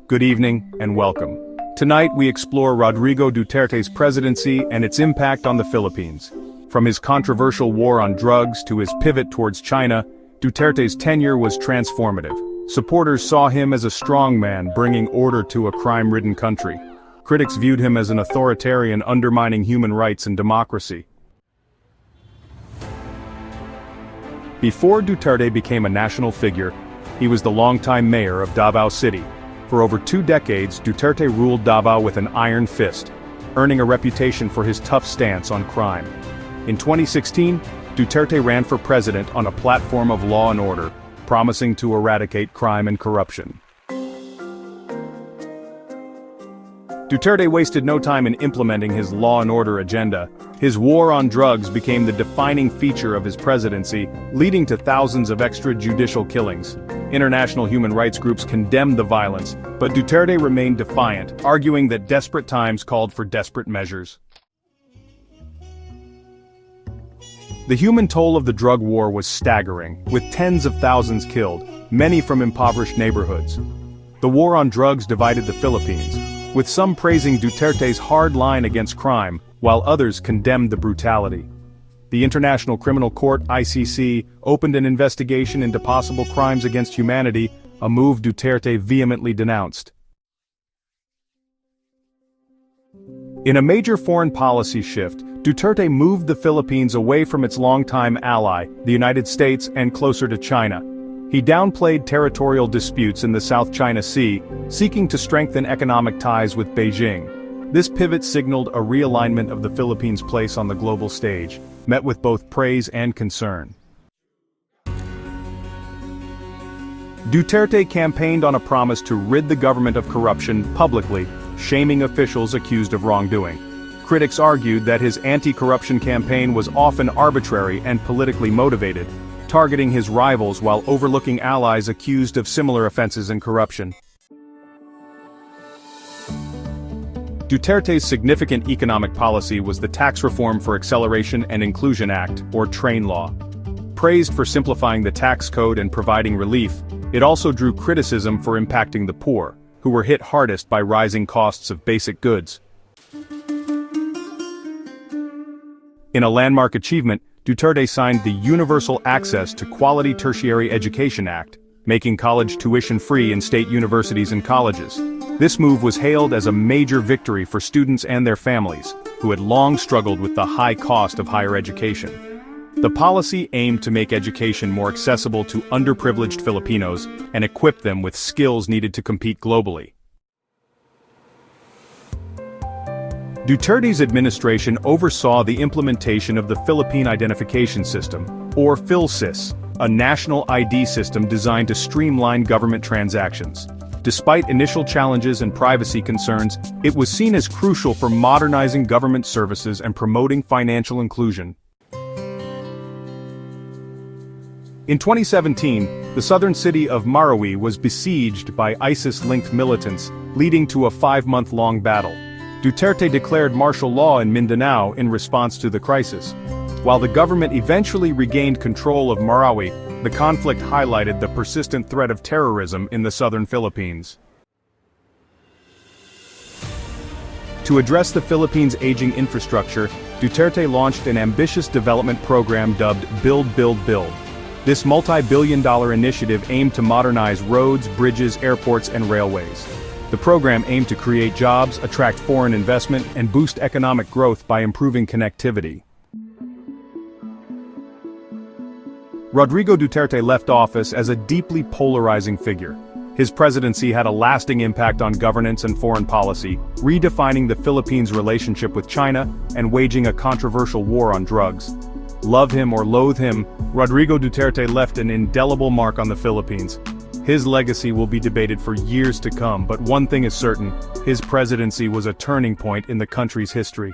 Good evening, and welcome. Tonight we explore Rodrigo Duterte's presidency and its impact on the Philippines. From his controversial war on drugs to his pivot towards China, Duterte's tenure was transformative. Supporters saw him as a strongman bringing order to a crime-ridden country. Critics viewed him as an authoritarian undermining human rights and democracy. Before Duterte became a national figure, he was the longtime mayor of Davao City. For over 2 decades, Duterte ruled Davao with an iron fist, earning a reputation for his tough stance on crime. In 2016, Duterte ran for president on a platform of law and order, promising to eradicate crime and corruption. Duterte wasted no time in implementing his law and order agenda. His war on drugs became the defining feature of his presidency, leading to thousands of extrajudicial killings. International human rights groups condemned the violence, but Duterte remained defiant, arguing that desperate times called for desperate measures. The human toll of the drug war was staggering, with tens of thousands killed, many from impoverished neighborhoods. The war on drugs divided the Philippines, with some praising Duterte's hard line against crime, while others condemned the brutality. The International Criminal Court (ICC) opened an investigation into possible crimes against humanity, a move Duterte vehemently denounced. In a major foreign policy shift, Duterte moved the Philippines away from its longtime ally, the United States, and closer to China. He downplayed territorial disputes in the South China Sea, seeking to strengthen economic ties with Beijing. This pivot signaled a realignment of the Philippines' place on the global stage, met with both praise and concern. Duterte campaigned on a promise to rid the government of corruption publicly, shaming officials accused of wrongdoing. Critics argued that his anti-corruption campaign was often arbitrary and politically motivated, targeting his rivals while overlooking allies accused of similar offenses and corruption. Duterte's significant economic policy was the Tax Reform for Acceleration and Inclusion Act, or TRAIN law. Praised for simplifying the tax code and providing relief, it also drew criticism for impacting the poor, who were hit hardest by rising costs of basic goods. In a landmark achievement, Duterte signed the Universal Access to Quality Tertiary Education Act, making college tuition free in state universities and colleges. This move was hailed as a major victory for students and their families, who had long struggled with the high cost of higher education. The policy aimed to make education more accessible to underprivileged Filipinos and equip them with skills needed to compete globally. Duterte's administration oversaw the implementation of the Philippine Identification System, or PhilSys, a national ID system designed to streamline government transactions. Despite initial challenges and privacy concerns, it was seen as crucial for modernizing government services and promoting financial inclusion. In 2017, the southern city of Marawi was besieged by ISIS-linked militants, leading to a 5-month-long battle. Duterte declared martial law in Mindanao in response to the crisis. While the government eventually regained control of Marawi, the conflict highlighted the persistent threat of terrorism in the southern Philippines. To address the Philippines' aging infrastructure, Duterte launched an ambitious development program dubbed Build, Build, Build. This multi-billion-dollar initiative aimed to modernize roads, bridges, airports, and railways. The program aimed to create jobs, attract foreign investment, and boost economic growth by improving connectivity. Rodrigo Duterte left office as a deeply polarizing figure. His presidency had a lasting impact on governance and foreign policy, redefining the Philippines' relationship with China and waging a controversial war on drugs. Love him or loathe him, Rodrigo Duterte left an indelible mark on the Philippines. His legacy will be debated for years to come, but one thing is certain: his presidency was a turning point in the country's history.